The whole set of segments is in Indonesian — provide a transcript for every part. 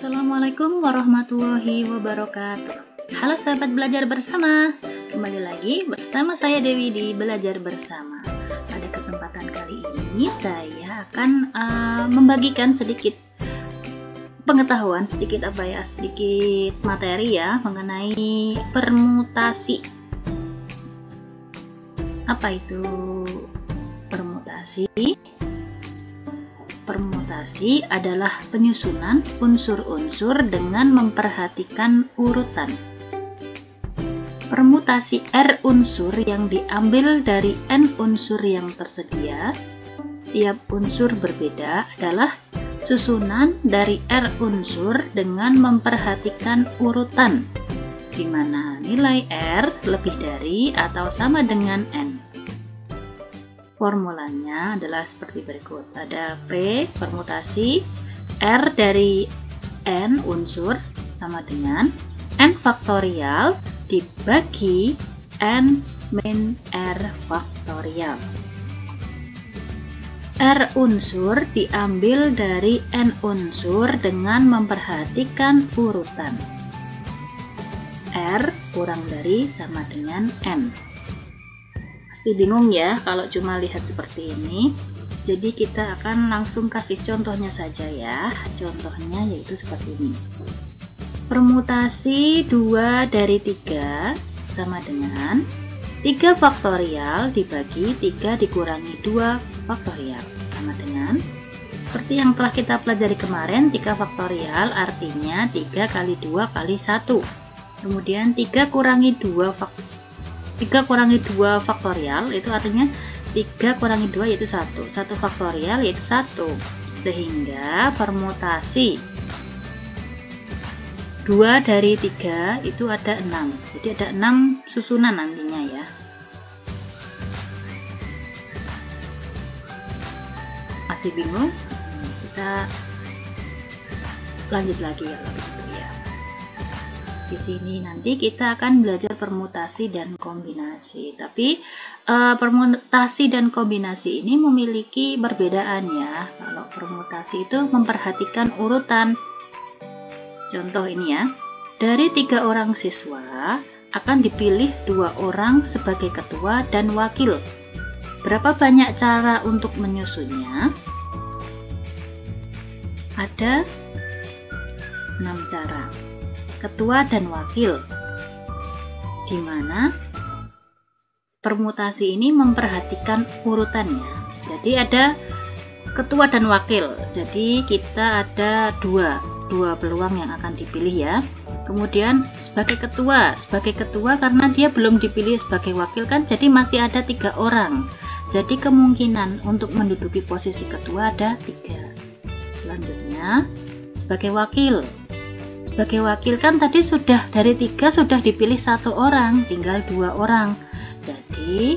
Assalamualaikum warahmatullahi wabarakatuh. Halo sahabat belajar bersama, kembali lagi bersama saya Dewi di Belajar Bersama. Pada kesempatan kali ini saya akan membagikan sedikit pengetahuan, sedikit materi ya mengenai permutasi. Apa itu permutasi? Permutasi adalah penyusunan unsur-unsur dengan memperhatikan urutan. Permutasi R unsur yang diambil dari N unsur yang tersedia, tiap unsur berbeda, adalah susunan dari R unsur dengan memperhatikan urutan, di mana nilai R lebih dari atau sama dengan N. Formulanya adalah seperti berikut. Ada P permutasi R dari N unsur sama dengan N faktorial dibagi N min R faktorial. R unsur diambil dari N unsur dengan memperhatikan urutan. R kurang dari sama dengan N. Pasti bingung ya kalau cuma lihat seperti ini. Jadi kita akan langsung kasih contohnya saja ya. Contohnya yaitu seperti ini. Permutasi 2 dari 3 sama dengan 3 faktorial dibagi 3 dikurangi 2 faktorial sama dengan seperti yang telah kita pelajari kemarin. 3 faktorial artinya 3 kali 2 kali 1. Kemudian 3 kurangi 2 faktorial itu artinya 3 kurangi 2 yaitu 1 faktorial yaitu 1, sehingga permutasi 2 dari 3 itu ada 6, jadi ada 6 susunan nantinya ya. Masih bingung? Kita lanjut lagi ya. Di sini nanti kita akan belajar permutasi dan kombinasi. Tapi permutasi dan kombinasi ini memiliki perbedaan ya. Kalau permutasi itu memperhatikan urutan. Contoh ini ya. Dari 3 orang siswa akan dipilih 2 orang sebagai ketua dan wakil. Berapa banyak cara untuk menyusunnya? Ada 6 cara. Ketua dan wakil, di mana permutasi ini memperhatikan urutannya. Jadi ada ketua dan wakil. Jadi kita ada dua peluang yang akan dipilih ya. Kemudian sebagai ketua karena dia belum dipilih sebagai wakil kan, jadi masih ada 3 orang. Jadi kemungkinan untuk menduduki posisi ketua ada 3. Selanjutnya sebagai wakil. Sebagai wakil kan tadi sudah dari 3 sudah dipilih 1 orang, tinggal 2 orang. Jadi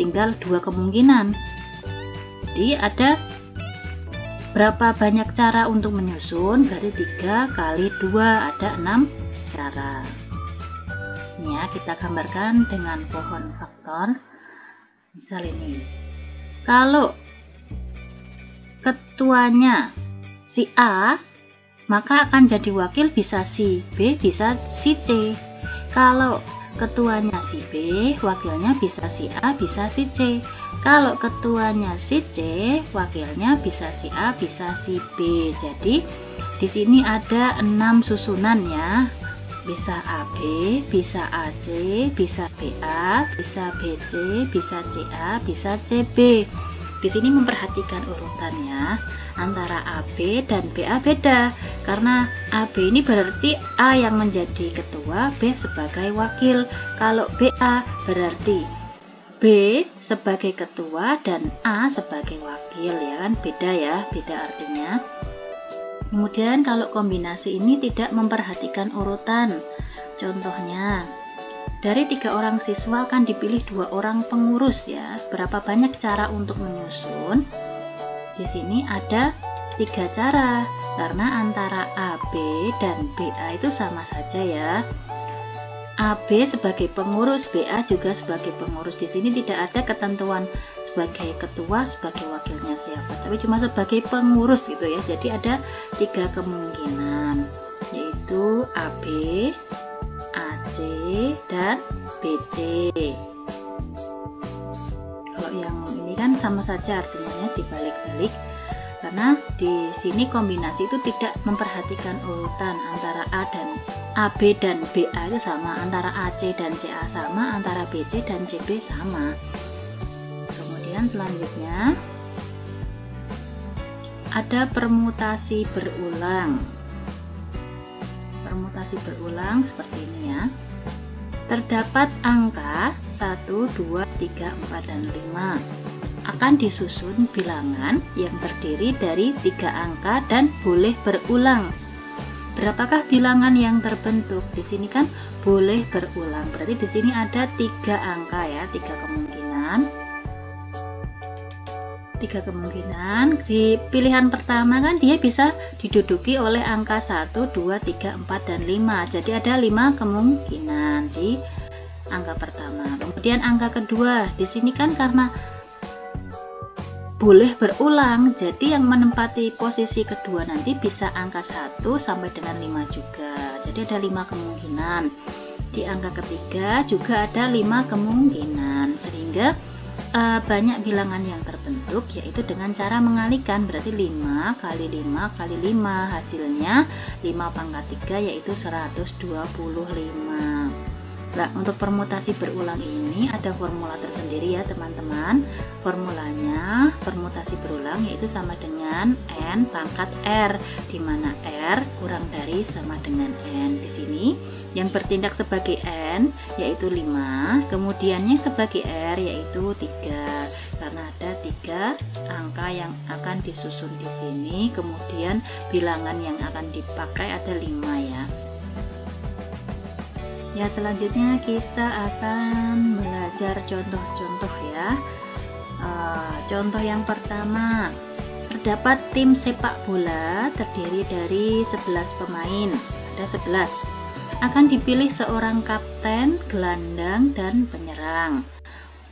tinggal 2 kemungkinan. Jadi ada berapa banyak cara untuk menyusun? Berarti 3 kali 2 ada 6 cara. Ini ya, kita gambarkan dengan pohon faktor. Misal ini. Kalau ketuanya si A, maka akan jadi wakil bisa si B, bisa si C. Kalau ketuanya si B, wakilnya bisa si A, bisa si C. Kalau ketuanya si C, wakilnya bisa si A, bisa si B. Jadi di sini ada 6 susunan ya. Bisa AB, bisa AC, bisa BA, bisa BC, bisa CA, bisa CB. Di sini memperhatikan urutannya. Antara AB dan BA beda, karena AB ini berarti A yang menjadi ketua, B sebagai wakil. Kalau BA berarti B sebagai ketua dan A sebagai wakil ya kan, beda artinya. Kemudian kalau kombinasi ini tidak memperhatikan urutan. Contohnya dari 3 orang siswa akan dipilih 2 orang pengurus ya. Berapa banyak cara untuk menyusun? Di sini ada 3 cara, karena antara AB dan BA itu sama saja ya. AB sebagai pengurus, BA juga sebagai pengurus. Di sini tidak ada ketentuan sebagai ketua, sebagai wakilnya siapa, tapi cuma sebagai pengurus gitu ya. Jadi ada 3 kemungkinan. yaitu AB, AC, dan BC. Kalau yang ini kan sama saja artinya ya, dibalik-balik, karena di sini kombinasi itu tidak memperhatikan urutan antara AB dan BA itu sama, antara AC dan CA sama, antara BC dan CB sama. Kemudian selanjutnya ada permutasi berulang. Permutasi berulang seperti ini ya. Terdapat angka 1, 2, 3, 4, dan 5. Akan disusun bilangan yang terdiri dari 3 angka dan boleh berulang. Berapakah bilangan yang terbentuk? Di sini kan boleh berulang. Berarti di sini ada 3 angka ya, 3 kemungkinan. 3 kemungkinan. Di pilihan pertama kan dia bisa diduduki oleh angka 1, 2, 3, 4, dan 5. Jadi ada 5 kemungkinan di angka pertama. Kemudian angka kedua, di sini kan karena boleh berulang, jadi yang menempati posisi kedua nanti bisa angka 1 sampai dengan 5 juga. Jadi ada 5 kemungkinan. Di angka ketiga juga ada 5 kemungkinan, sehingga banyak bilangan yang terbentuk, yaitu dengan cara mengalikan. Berarti 5 kali 5 kali 5, hasilnya 5 pangkat 3, yaitu 125. Nah, untuk permutasi berulang ini ada formula tersendiri ya teman-teman. Formulanya permutasi berulang yaitu sama dengan N pangkat R, di mana R kurang dari sama dengan N. Di sini yang bertindak sebagai N yaitu 5, kemudian yang sebagai R yaitu 3. Karena ada 3 angka yang akan disusun di sini, kemudian bilangan yang akan dipakai ada 5 ya. Ya, selanjutnya kita akan belajar contoh-contoh ya. Contoh yang pertama, terdapat tim sepak bola terdiri dari 11 pemain, ada 11. Akan dipilih seorang kapten, gelandang, dan penyerang.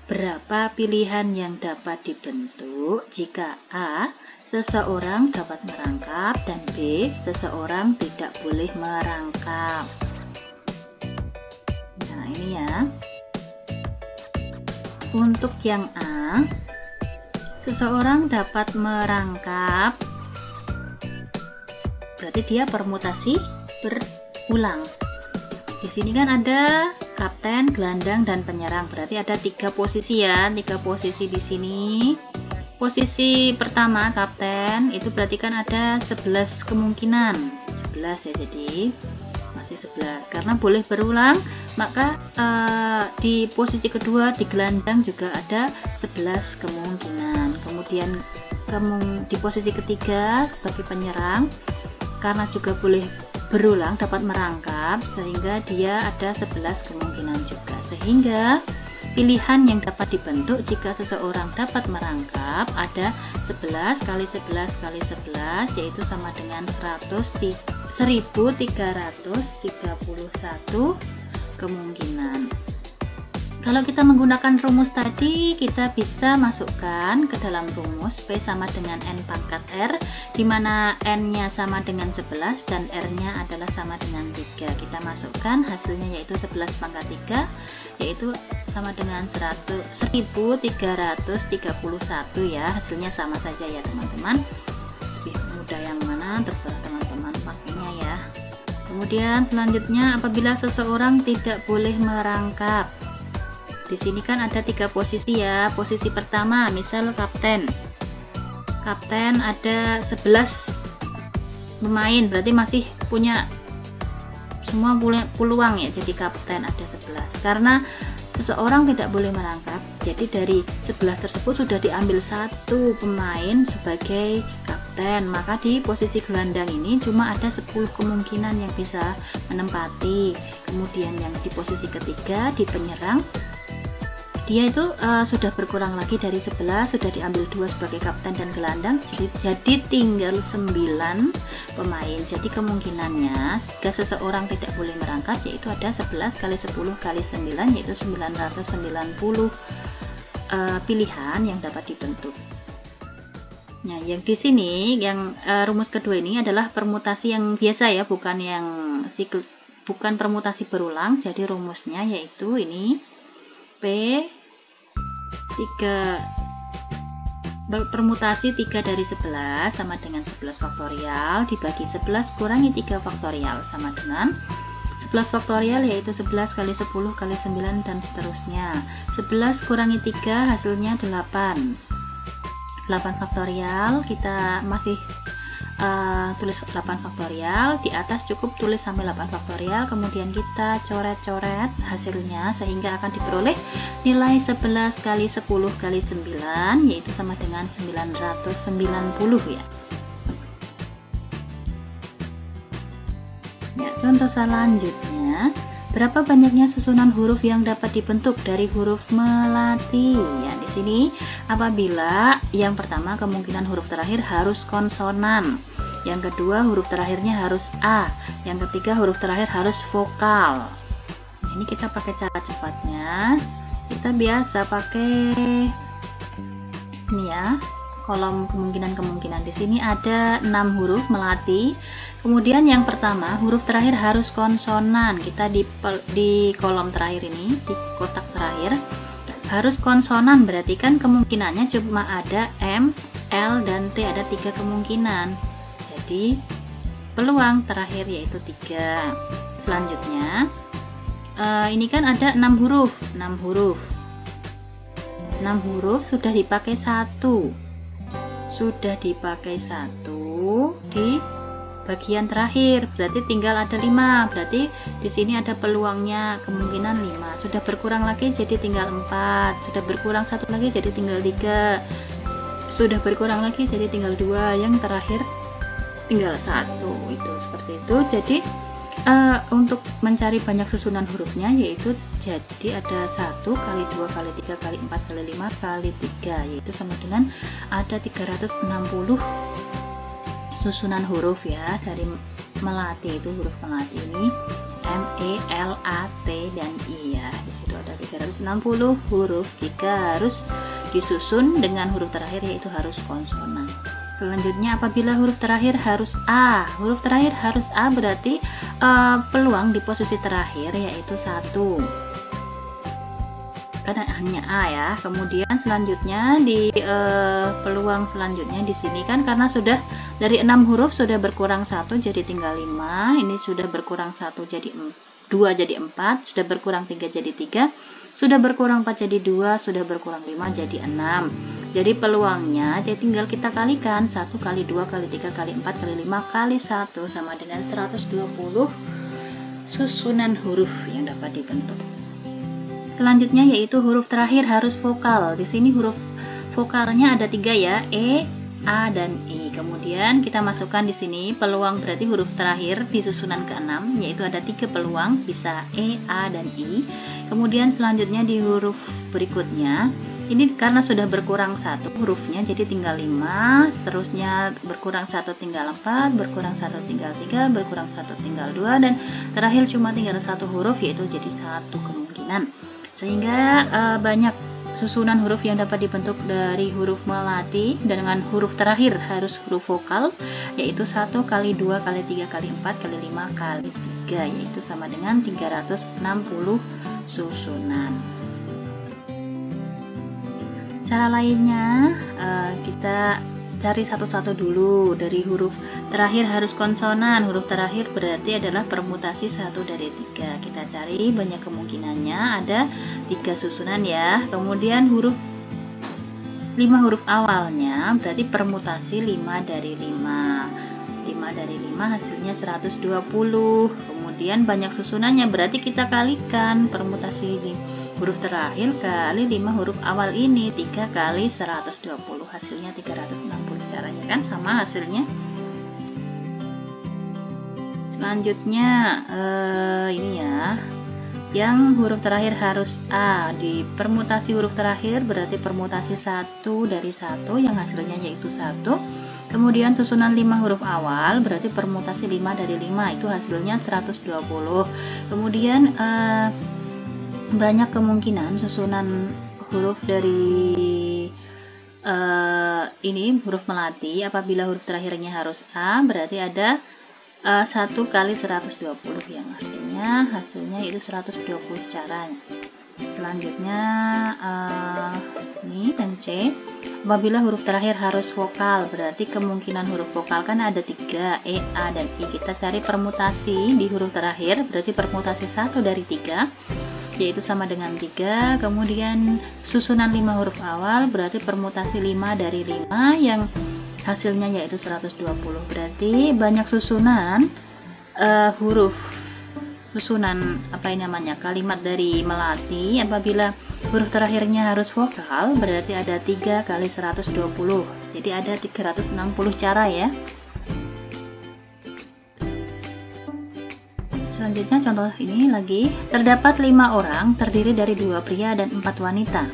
Berapa pilihan yang dapat dibentuk jika A, seseorang dapat merangkap, dan B, seseorang tidak boleh merangkap? Nah, ini ya. Untuk yang A, seseorang dapat merangkap, berarti dia permutasi berulang. Di sini kan ada kapten, gelandang, dan penyerang. Berarti ada 3 posisi ya, 3 posisi di sini. Posisi pertama kapten itu berarti kan ada 11 kemungkinan. 11 ya, jadi masih 11 karena boleh berulang, maka di posisi kedua di gelandang juga ada 11 kemungkinan. Kemudian di posisi ketiga sebagai penyerang, karena juga boleh berulang dapat merangkap, sehingga dia ada 11 kemungkinan juga. Sehingga pilihan yang dapat dibentuk jika seseorang dapat merangkap ada 11 kali 11 kali 11, yaitu sama dengan 1331 kemungkinan. Kalau kita menggunakan rumus tadi, kita bisa masukkan ke dalam rumus P sama dengan N pangkat R, di mana N-nya sama dengan 11 dan R-nya adalah sama dengan 3. Kita masukkan hasilnya yaitu 11 pangkat 3, yaitu sama dengan 1331 ya. Hasilnya sama saja ya teman-teman. Lebih mudah yang mana terserah teman-teman pakainya ya. Kemudian selanjutnya, apabila seseorang tidak boleh merangkap. Di sini kan ada 3 posisi ya. Posisi pertama, misal kapten. Kapten ada 11 pemain, berarti masih punya semua peluang ya jadi kapten, ada 11. Karena seseorang tidak boleh merangkap, jadi dari 11 tersebut sudah diambil 1 pemain sebagai kapten, maka di posisi gelandang ini cuma ada 10 kemungkinan yang bisa menempati. Kemudian yang di posisi ketiga di penyerang, dia itu sudah berkurang lagi dari 11, sudah diambil 2 sebagai kapten dan gelandang, jadi tinggal 9 pemain. Jadi kemungkinannya jika seseorang tidak boleh merangkap yaitu ada 11 kali 10 kali 9, yaitu 990 pilihan yang dapat dibentuk. Nah, yang di sini yang rumus kedua ini adalah permutasi yang biasa ya, bukan yang bukan permutasi berulang. Jadi rumusnya yaitu ini P 3 permutasi 3 dari 11 sama dengan 11 faktorial dibagi 11 kurangi 3 faktorial sama dengan 11 faktorial, yaitu 11 kali 10 kali 9 dan seterusnya. 11 kurangi 3 hasilnya 8 faktorial, kita masih tulis 8 faktorial, di atas cukup tulis sampai 8 faktorial, kemudian kita coret-coret hasilnya sehingga akan diperoleh nilai 11 kali 10 kali 9, yaitu sama dengan 990 ya. Ya, contoh selanjutnya, berapa banyaknya susunan huruf yang dapat dibentuk dari huruf melati? Ya, di sini apabila yang pertama kemungkinan huruf terakhir harus konsonan, yang kedua huruf terakhirnya harus A, yang ketiga huruf terakhir harus vokal. Nah, ini kita pakai cara cepatnya. Kita biasa pakai ini ya, kolom kemungkinan-kemungkinan. Di sini ada 6 huruf melati. Kemudian yang pertama huruf terakhir harus konsonan. Kita di kolom terakhir ini, di kotak terakhir harus konsonan, berarti kan kemungkinannya cuma ada M, L, dan T, ada 3 kemungkinan. Jadi peluang terakhir yaitu 3. Selanjutnya ini kan ada 6 huruf. 6 huruf sudah dipakai 1. Sudah dipakai 1 di bagian terakhir, berarti tinggal ada 5. Berarti di sini ada peluangnya kemungkinan 5. Sudah berkurang lagi jadi tinggal 4. Sudah berkurang 1 lagi jadi tinggal 3. Sudah berkurang lagi jadi tinggal 2. Yang terakhir tinggal 1. Itu seperti itu. Jadi untuk mencari banyak susunan hurufnya, yaitu jadi ada 1 kali 2 kali 3 kali 4 kali 5 kali 3, yaitu sama dengan ada 360 susunan huruf ya dari melati. Itu huruf melati ini M, E, L, A, T, dan I ya. Di situ ada 360 huruf jika harus disusun dengan huruf terakhir yaitu harus konsonan. Selanjutnya apabila huruf terakhir harus A. Huruf terakhir harus A berarti peluang di posisi terakhir yaitu 1. Karena hanya A ya. Kemudian selanjutnya di peluang selanjutnya di sini kan karena sudah dari 6 huruf sudah berkurang 1 jadi tinggal 5. Ini sudah berkurang 1 jadi 2 jadi 4, sudah berkurang 3 jadi 3, sudah berkurang 4 jadi 2, sudah berkurang 5 jadi 6. Jadi peluangnya tinggal kita kalikan 1 kali 2 kali 3 kali 4 kali 5 kali 1 sama dengan 120 susunan huruf yang dapat dibentuk. Selanjutnya yaitu huruf terakhir harus vokal. Di sini huruf vokalnya ada 3 ya, E, A, dan I. Kemudian kita masukkan di sini peluang, berarti huruf terakhir di susunan ke-6 yaitu ada 3 peluang, bisa E, A, dan I. Kemudian selanjutnya di huruf berikutnya ini karena sudah berkurang 1 hurufnya jadi tinggal 5, seterusnya berkurang 1 tinggal 4, berkurang 1 tinggal 3, berkurang 1 tinggal 2, dan terakhir cuma tinggal 1 huruf yaitu jadi 1 kemungkinan. Sehingga banyak susunan huruf yang dapat dibentuk dari huruf melati dengan huruf terakhir harus huruf vokal, yaitu 1 kali 2 kali 3 kali 4 kali 5 kali 3, yaitu sama dengan 360 susunan. Cara lainnya kita cari satu-satu dulu. Dari huruf terakhir harus konsonan. Huruf terakhir berarti adalah permutasi 1 dari 3. Kita cari banyak kemungkinannya, ada 3 susunan ya. Kemudian 5 huruf awalnya berarti permutasi 5 dari 5. 5 dari 5 hasilnya 120. Kemudian banyak susunannya berarti kita kalikan permutasi huruf terakhir kali 5 huruf awal ini, 3 kali 120 hasilnya 360. Caranya kan sama hasilnya. Selanjutnya ini ya, yang huruf terakhir harus A. Di permutasi huruf terakhir berarti permutasi 1 dari 1 yang hasilnya yaitu 1. Kemudian susunan 5 huruf awal berarti permutasi 5 dari 5 itu hasilnya 120. Kemudian banyak kemungkinan susunan huruf dari ini huruf melati. Apabila huruf terakhirnya harus A, berarti ada 1 kali 120, yang artinya hasilnya itu 120 cara. Selanjutnya ini dan C. Apabila huruf terakhir harus vokal, berarti kemungkinan huruf vokal kan ada 3, E, A, dan I. Kita cari permutasi di huruf terakhir, berarti permutasi 1 dari 3, yaitu sama dengan 3. Kemudian susunan 5 huruf awal, berarti permutasi 5 dari 5, yang hasilnya yaitu 120. Berarti banyak susunan huruf, susunan apa ini namanya, kalimat dari melati. Apabila huruf terakhirnya harus vokal, berarti ada 3 kali 120, jadi ada 360 cara ya. Selanjutnya contoh ini lagi, terdapat 5 orang terdiri dari 2 pria dan 4 wanita.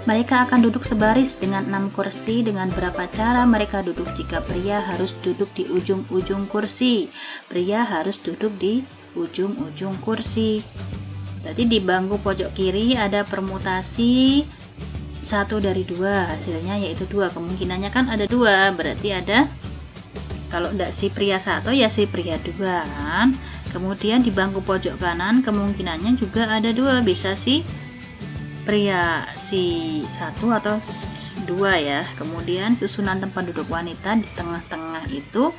Mereka akan duduk sebaris dengan 6 kursi. Dengan berapa cara mereka duduk? Jika pria harus duduk di ujung-ujung kursi, pria harus duduk di ujung-ujung kursi. Berarti di bangku pojok kiri ada permutasi 1 dari 2, hasilnya yaitu 2. Kemungkinannya kan ada 2, berarti ada, kalau tidak si pria 1 ya si pria 2 kan. Kemudian di bangku pojok kanan kemungkinannya juga ada 2, bisa si pria si 1 atau 2 ya. Kemudian susunan tempat duduk wanita di tengah-tengah itu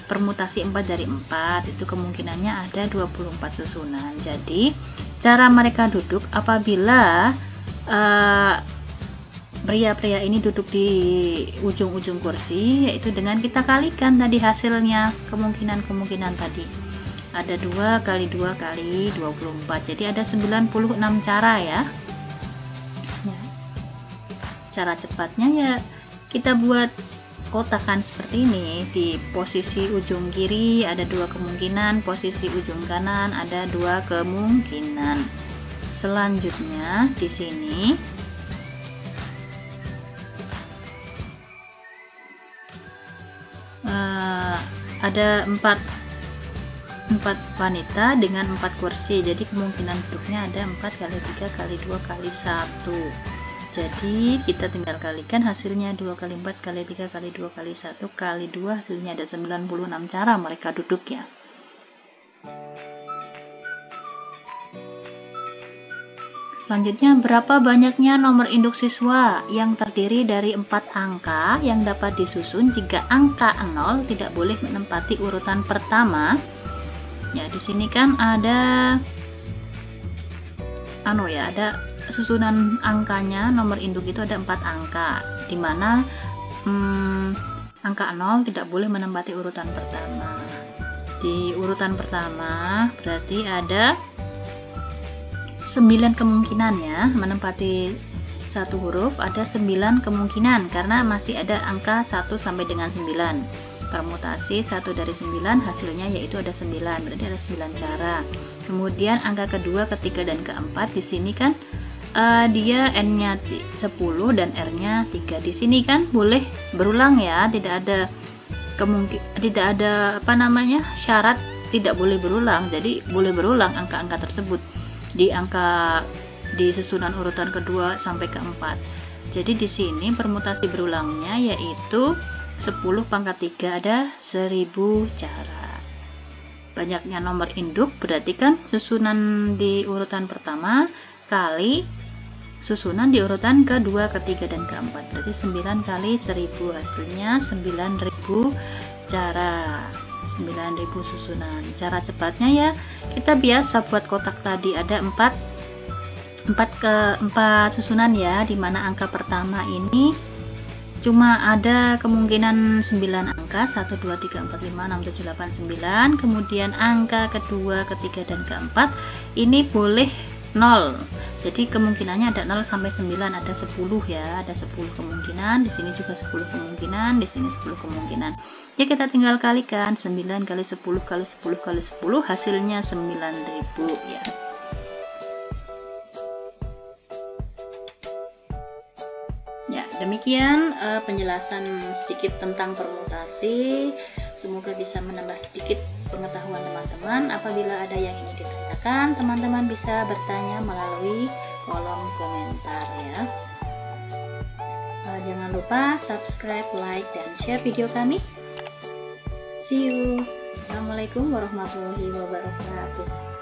permutasi 4 dari 4, itu kemungkinannya ada 24 susunan. Jadi cara mereka duduk apabila pria-pria ini duduk di ujung-ujung kursi, yaitu dengan kita kalikan tadi hasilnya, kemungkinan-kemungkinan tadi ada 2 kali 2 kali 24, jadi ada 96 cara ya. Cara cepatnya ya kita buat kotakan seperti ini. Di posisi ujung kiri ada 2 kemungkinan, posisi ujung kanan ada 2 kemungkinan. Selanjutnya di sini ada 4 wanita dengan 4 kursi, jadi kemungkinan duduknya ada 4 kali 3 kali 2 kali 1. Jadi kita tinggal kalikan hasilnya 2 kali 4 kali 3 kali 2 kali 1 kali 2, hasilnya ada 96 cara mereka duduk ya. Selanjutnya, berapa banyaknya nomor induk siswa yang terdiri dari 4 angka yang dapat disusun jika angka 0 tidak boleh menempati urutan pertama. Ya, di sini kan ada ada susunan angkanya, nomor induk itu ada 4 angka, dimana angka 0 tidak boleh menempati urutan pertama. Di urutan pertama berarti ada 9 kemungkinan ya, menempati satu huruf ada 9 kemungkinan, karena masih ada angka 1 sampai dengan 9. Permutasi 1 dari 9, hasilnya yaitu ada 9, berarti ada 9 cara. Kemudian angka kedua, ketiga, dan keempat, di sini kan dia n-nya 10 dan r-nya 3. Di sini kan boleh berulang ya, tidak ada syarat tidak boleh berulang. Jadi boleh berulang angka-angka tersebut di susunan urutan kedua sampai keempat. Jadi di sini permutasi berulangnya yaitu 10 pangkat 3 ada 1000 cara. Banyaknya nomor induk berarti kan susunan di urutan pertama kali susunan di urutan kedua, ketiga, dan keempat, berarti 9 kali 1000, hasilnya 9000 cara, 9000 susunan. Cara cepatnya ya kita biasa buat kotak tadi, ada 4 susunan ya, dimana angka pertama ini cuma ada kemungkinan 9 angka, 1, 2, 3, 4, 5, 6, 7, 8, 9. Kemudian angka kedua, ketiga, dan keempat ini boleh 0, jadi kemungkinannya ada 0 sampai 9, ada 10 ya, ada 10 kemungkinan, di sini juga 10 kemungkinan, di sini 10 kemungkinan. Ya kita tinggal kalikan 9 kali 10 kali 10 kali 10, hasilnya 9000 ya. Ya, demikian penjelasan sedikit tentang permutasi. Semoga bisa menambah sedikit pengetahuan teman-teman. Apabila ada yang ingin ditanyakan, teman-teman bisa bertanya melalui kolom komentar ya. Jangan lupa subscribe, like, dan share video kami. See you. Assalamualaikum warahmatullahi wabarakatuh.